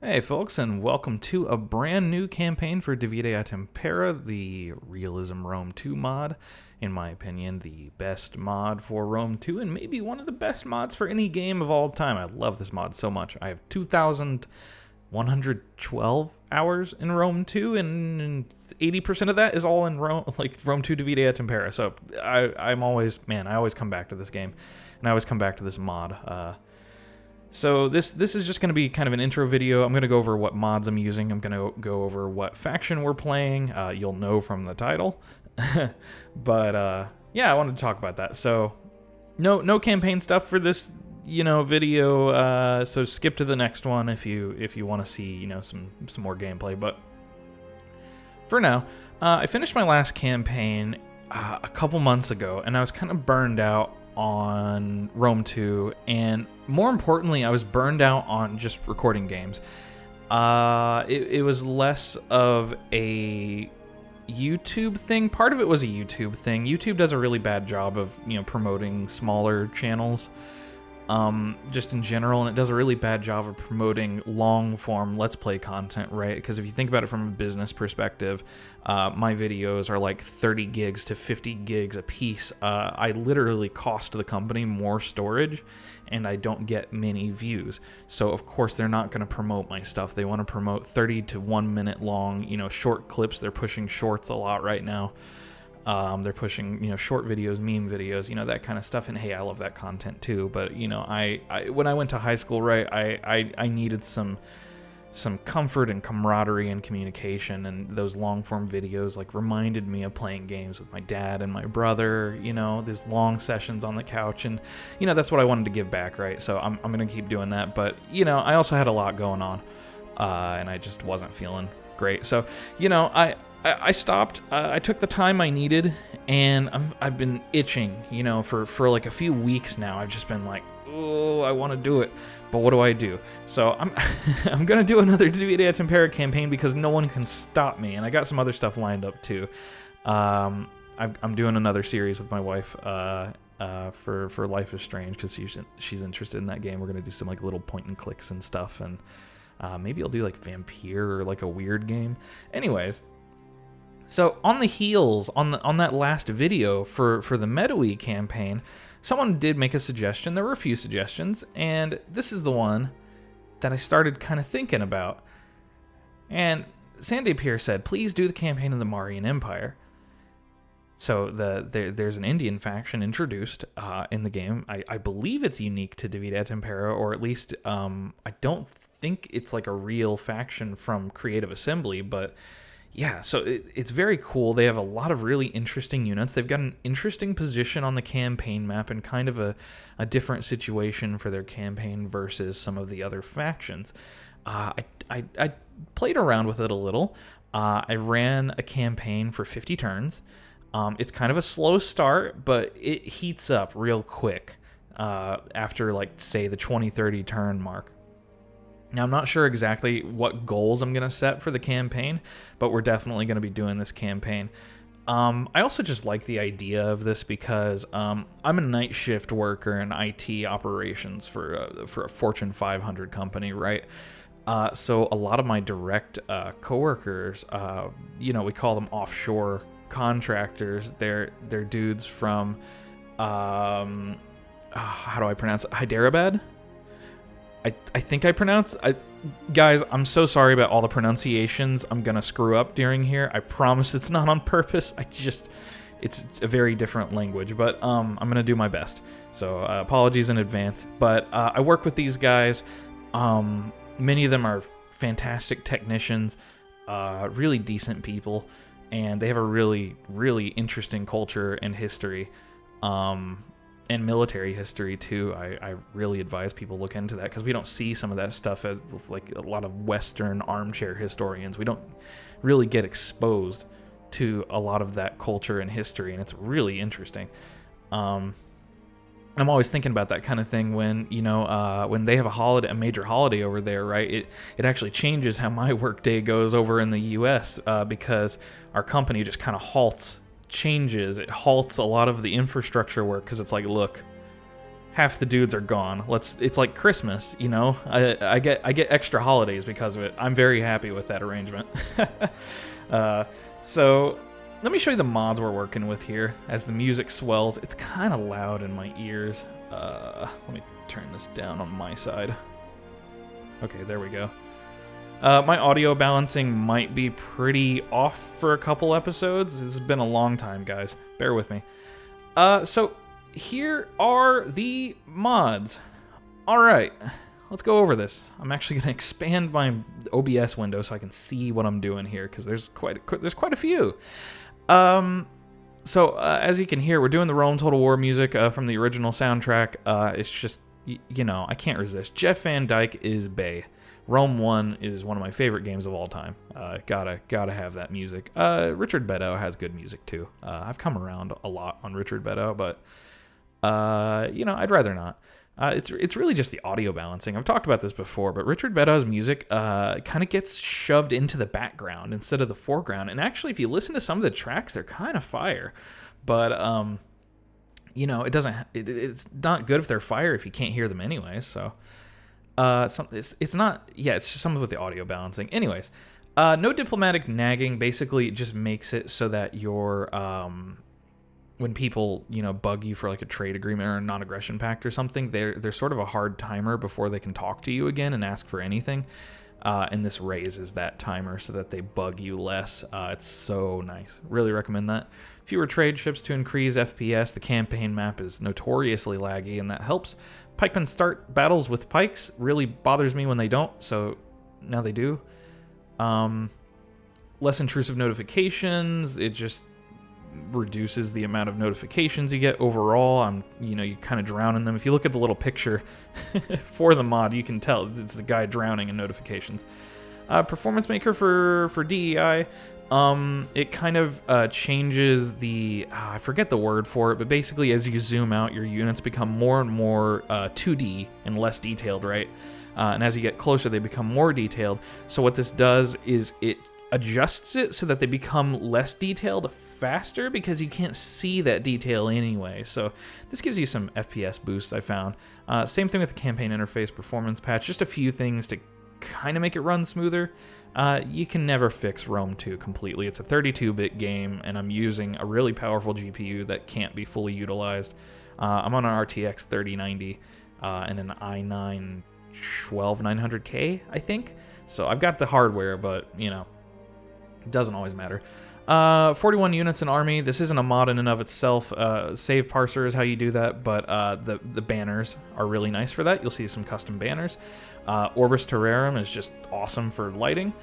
Hey folks, and welcome to a brand new campaign for Divide et Impera, the Realism Rome 2 mod. In my opinion, the best mod for Rome 2, and maybe one of the best mods for any game of all time. I love this mod so much. I have 2,112 hours in Rome 2, and 80% of that is all in Rome 2 Divide et Impera. So I always come back to this game, and I always come back to this mod. So this is just going to be kind of an intro video. I'm going to go over what mods I'm using. I'm going to go over what faction we're playing. You'll know from the title. But yeah, I wanted to talk about that. So no campaign stuff for this video. So skip to the next one if you want to see some more gameplay. But for now, I finished my last campaign a couple months ago, and I was kind of burned out on Rome 2, and more importantly, I was burned out on just recording games. It was less of a YouTube thing. Part of it was a YouTube thing. YouTube does a really bad job of promoting smaller channels, just in general, and it does a really bad job of promoting long-form Let's Play content, right? Because if you think about it from a business perspective, my videos are like 30 gigs to 50 gigs a piece. I literally cost the company more storage, and I don't get many views. So, of course, they're not going to promote my stuff. They want to promote 30 to 1 minute long, short clips. They're pushing shorts a lot right now. They're pushing, short videos, meme videos, that kind of stuff. And hey, I love that content too. But I when I went to high school, right, I needed some comfort and camaraderie and communication, and those long form videos reminded me of playing games with my dad and my brother. Those long sessions on the couch, and that's what I wanted to give back, right? So I'm gonna keep doing that. But I also had a lot going on, and I just wasn't feeling great. So I stopped. I took the time I needed, and I've been itching, for like a few weeks now. I've just been like, oh, I want to do it, but what do I do? So I'm gonna do another Divide et Impera campaign because no one can stop me, and I got some other stuff lined up too. I'm doing another series with my wife for Life is Strange because she's interested in that game. We're gonna do some little point and clicks and stuff, and maybe I'll do Vampire or a weird game. Anyways. So on the heels, on that last video for the Meadowy campaign, someone did make a suggestion. There were a few suggestions, and this is the one that I started kind of thinking about. And Sandy Pierre said, please do the campaign of the Mauryan Empire. So there's an Indian faction introduced in the game. I believe it's unique to Divide et Impera, or at least I don't think it's a real faction from Creative Assembly, but yeah, so it's very cool. They have a lot of really interesting units. They've got an interesting position on the campaign map and kind of a different situation for their campaign versus some of the other factions. I played around with it a little. I ran a campaign for 50 turns. It's kind of a slow start, but it heats up real quick after, say, the 20-30 turn mark. Now, I'm not sure exactly what goals I'm going to set for the campaign, but we're definitely going to be doing this campaign. I also just like the idea of this because I'm a night shift worker in IT operations for a Fortune 500 company, right? So a lot of my direct coworkers, we call them offshore contractors. They're dudes from, how do I pronounce it? Hyderabad? I think I pronounced... Guys, I'm so sorry about all the pronunciations I'm going to screw up during here. I promise it's not on purpose. It's a very different language, but I'm going to do my best. So apologies in advance. But I work with these guys. Many of them are fantastic technicians, really decent people, and they have a really, really interesting culture and history. And military history too. I really advise people look into that because we don't see some of that stuff as a lot of Western armchair historians. We don't really get exposed to a lot of that culture and history, and it's really interesting. I'm always thinking about that kind of thing when when they have a major holiday over there, right? It actually changes how my workday goes over in the U.S. Because our company just kind of halts a lot of the infrastructure work because it's look, half the dudes are gone. It's like Christmas, you know. I get extra holidays because of it. I'm very happy with that arrangement. So let me show you the mods we're working with here. As the music swells, it's kind of loud in my ears. Let me turn this down on my side. Okay, there we go. My audio balancing might be pretty off for a couple episodes. This has been a long time, guys. Bear with me. So here are the mods. All right, let's go over this. I'm actually going to expand my OBS window so I can see what I'm doing here, because there's quite a few. So as you can hear, we're doing the Rome Total War music from the original soundtrack. It's just, you know, I can't resist. Jeff Van Dyke is bae. Rome 1 is one of my favorite games of all time. Gotta have that music. Richard Bedow has good music too. I've come around a lot on Richard Bedow, but you know, I'd rather not. It's really just the audio balancing. I've talked about this before, but Richard Bedow's music kind of gets shoved into the background instead of the foreground. And actually, if you listen to some of the tracks, they're kind of fire. But you know, it's not good if they're fire if you can't hear them anyway. So it's not. Yeah, it's just something with the audio balancing. Anyways, no diplomatic nagging. Basically, it just makes it so that your when people, you know, bug you for like a trade agreement or a non-aggression pact or something, they're sort of a hard timer before they can talk to you again and ask for anything. And this raises that timer so that they bug you less. It's so nice. Really recommend that. Fewer trade ships to increase FPS. The campaign map is notoriously laggy, and that helps. Pikemen start battles with pikes. Really bothers me when they don't, so now they do. Less intrusive notifications. It just reduces the amount of notifications you get overall. You know, you kind of drown in them. If you look at the little picture for the mod, you can tell it's the guy drowning in notifications. Performance maker for DEI. It kind of changes the I forget the word for it, but basically as you zoom out, your units become more and more 2D and less detailed, right? And as you get closer, they become more detailed. So what this does is it adjusts it so that they become less detailed faster, because you can't see that detail anyway. So this gives you some FPS boosts, I found. Same thing with the campaign interface performance patch. Just a few things to kind of make it run smoother. You can never fix Rome 2 completely. It's a 32-bit game, and I'm using a really powerful GPU that can't be fully utilized. I'm on an RTX 3090 and an i9 12900K, I think. So I've got the hardware, but, you know, it doesn't always matter. 41 units in army. This isn't a mod in and of itself. Save parser is how you do that, but the banners are really nice for that. You'll see some custom banners. Orbis Terrarum is just awesome for lighting.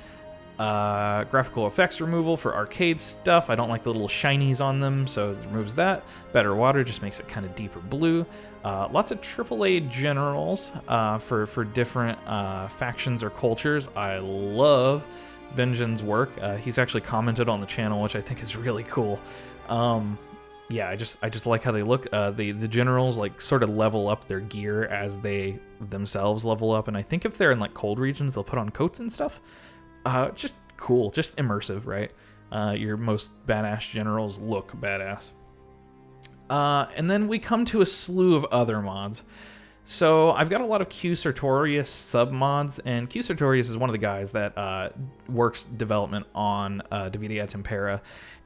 Graphical effects removal for arcade stuff. I don't like the little shinies on them, so it removes that. Better water just makes it kind of deeper blue. Lots of AAA generals for different factions or cultures. I love Benjen's work. He's actually commented on the channel, which I think is really cool. Yeah, I just like how they look. The generals like sort of level up their gear as they themselves level up, and I think if they're in like cold regions, they'll put on coats and stuff. Just cool, just immersive, right? Your most badass generals look badass. And then we come to a slew of other mods. So I've got a lot of Q Sartorius sub-mods, and Q Sartorius is one of the guys that works development on Divide et Impera,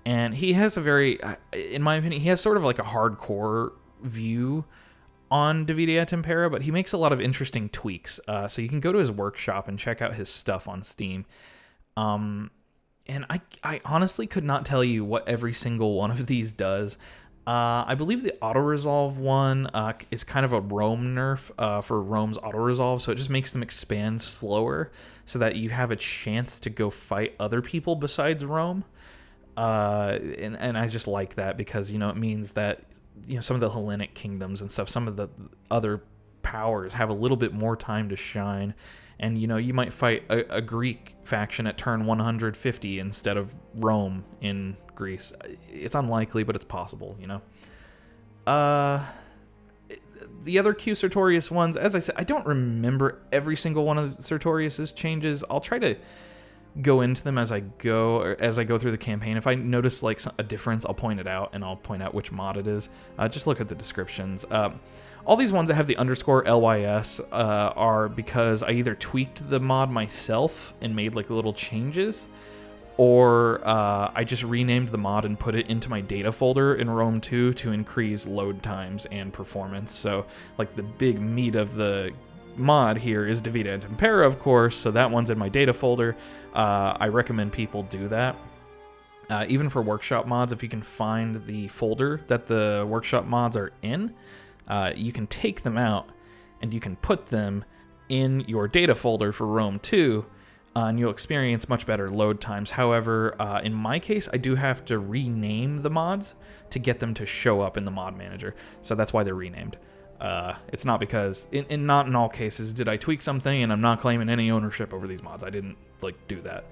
and he has a very, in my opinion, he has sort of like a hardcore view on Divide et Impera, but he makes a lot of interesting tweaks. So you can go to his workshop and check out his stuff on Steam. And I honestly could not tell you what every single one of these does. I believe the auto-resolve one is kind of a Rome nerf for Rome's auto-resolve, so it just makes them expand slower so that you have a chance to go fight other people besides Rome. And I just like that because, you know, it means that, you know, some of the Hellenic kingdoms and stuff, some of the other powers have a little bit more time to shine. And, you know, you might fight a Greek faction at turn 150 instead of Rome in Greece. It's unlikely, but it's possible, you know. The other Q Sartorius ones, as I said, I don't remember every single one of Sartorius's changes. I'll try to go into them as I go, or as I go through the campaign. If I notice like a difference, I'll point it out, and I'll point out which mod it is. Just look at the descriptions. All these ones that have the underscore LYS are because I either tweaked the mod myself and made like little changes, or I just renamed the mod and put it into my data folder in Rome 2 to increase load times and performance. So like the big meat of the mod here is Divida and Impera, of course, so that one's in my data folder. I recommend people do that. Even for workshop mods, if you can find the folder that the workshop mods are in, you can take them out and you can put them in your data folder for Rome 2, and you'll experience much better load times. However, in my case, I do have to rename the mods to get them to show up in the mod manager, so that's why they're renamed. It's not because, not in all cases did I tweak something, and I'm not claiming any ownership over these mods. I didn't do that.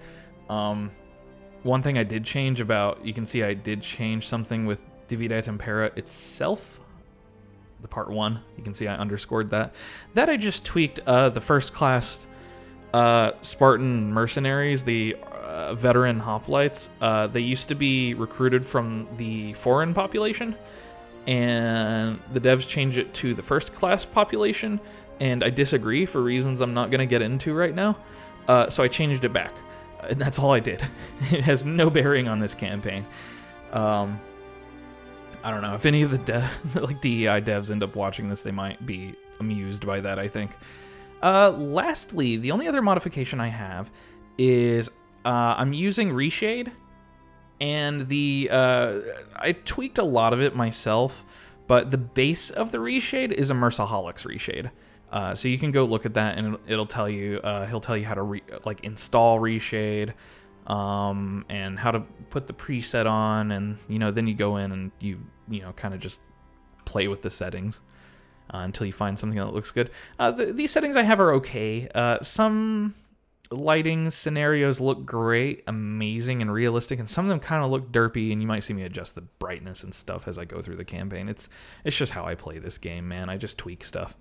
One thing I did change about, you can see I did change something with Divida et Impera itself. The part 1, you can see I underscored that. That I just tweaked the first class Spartan mercenaries, the veteran hoplites. They used to be recruited from the foreign population, and the devs changed it to the first class population, and I disagree for reasons I'm not going to get into right now, so I changed it back, and that's all I did. It has no bearing on this campaign. I don't know, if any of the DEI devs end up watching this, they might be amused by that, I think. Lastly, the only other modification I have is I'm using Reshade. And I tweaked a lot of it myself, but the base of the reshade is a Mercaholics reshade. So you can go look at that, and it'll tell you, he'll tell you how to install reshade, and how to put the preset on, and then you go in and you kind of just play with the settings until you find something that looks good. These settings I have are okay. Some lighting scenarios look great, amazing, and realistic, and some of them kind of look derpy, and you might see me adjust the brightness and stuff as I go through the campaign. It's just how I play this game, man. I just tweak stuff.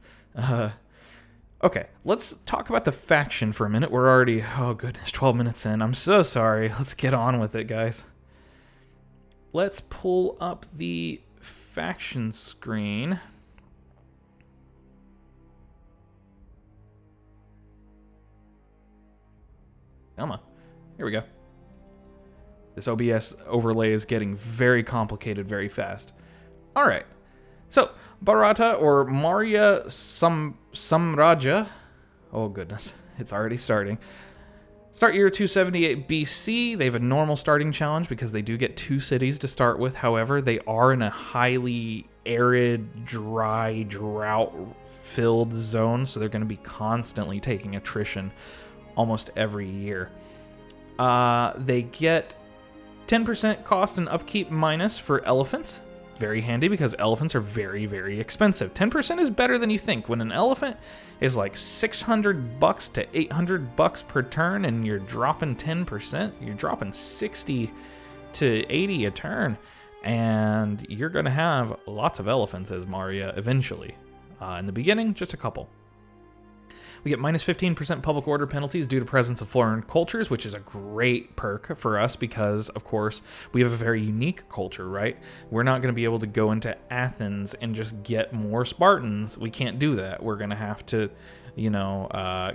Okay, let's talk about the faction for a minute. We're already, oh goodness, 12 minutes in. I'm so sorry. Let's get on with it, guys. Let's pull up the faction screen. Come on. Here we go. This OBS overlay is getting very complicated very fast. All right. So, Bharata or Maurya Samraja. Oh, goodness. It's already starting. Start year 278 BC. They have a normal starting challenge because they do get 2 cities to start with. However, they are in a highly arid, dry, drought-filled zone, so they're going to be constantly taking attrition almost every year. They get 10% cost and upkeep minus for elephants. Very handy because elephants are very, very expensive. 10% is better than you think. When an elephant is like $600 to $800 per turn, and you're dropping 10%, you're dropping 60 to 80 a turn, and you're going to have lots of elephants as Maurya eventually. In the beginning, just a couple. We get minus 15% public order penalties due to presence of foreign cultures, which is a great perk for us because, of course, we have a very unique culture, right? We're not going to be able to go into Athens and just get more Spartans. We can't do that. We're going to have to,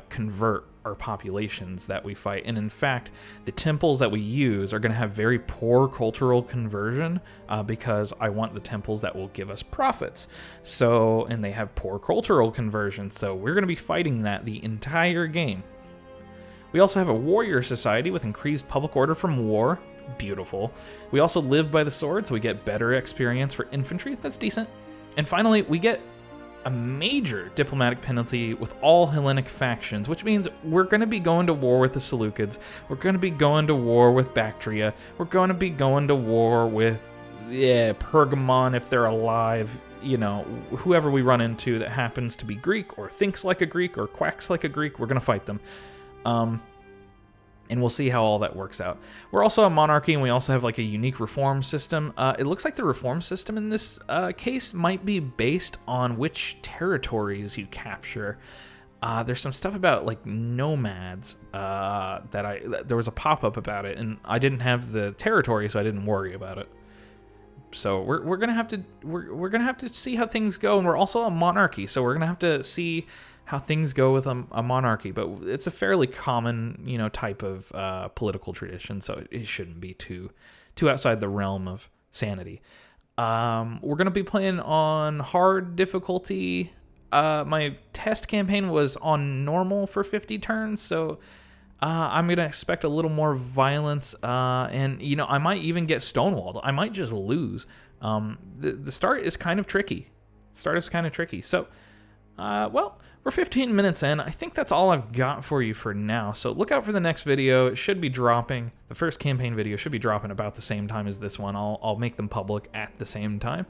convert our populations that we fight. And in fact, the temples that we use are going to have very poor cultural conversion because I want the temples that will give us profits. So, and they have poor cultural conversion. So we're going to be fighting that the entire game. We also have a warrior society with increased public order from war. Beautiful. We also live by the sword, so we get better experience for infantry. That's decent. And finally, we get a major diplomatic penalty with all Hellenic factions, which means we're going to be going to war with the Seleucids. We're going to be going to war with Bactria. We're going to be going to war with Pergamon if they're alive. Whoever we run into that happens to be Greek or thinks like a Greek or quacks like a Greek, we're going to fight them. And we'll see how all that works out. We're also a monarchy, and we also have like a unique reform system. It looks like the reform system in this case might be based on which territories you capture. There's some stuff about like nomads there was a pop-up about it, and I didn't have the territory, so I didn't worry about it. So we're gonna have to see how things go, and we're also a monarchy, so we're gonna have to see how things go with a monarchy. But it's a fairly common, you know, type of political tradition, so it shouldn't be too outside the realm of sanity. We're gonna be playing on hard difficulty. My test campaign was on normal for 50 turns, so I'm gonna expect a little more violence, and you know, I might even get stonewalled. I might just lose. The start is kind of tricky. So, well, we're 15 minutes in. I think that's all I've got for you for now. So look out for the next video. It should be dropping. The first campaign video should be dropping about the same time as this one. I'll make them public at the same time.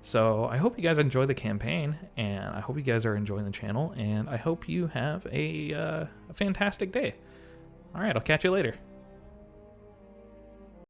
So I hope you guys enjoy the campaign, and I hope you guys are enjoying the channel, and I hope you have a fantastic day. All right, I'll catch you later.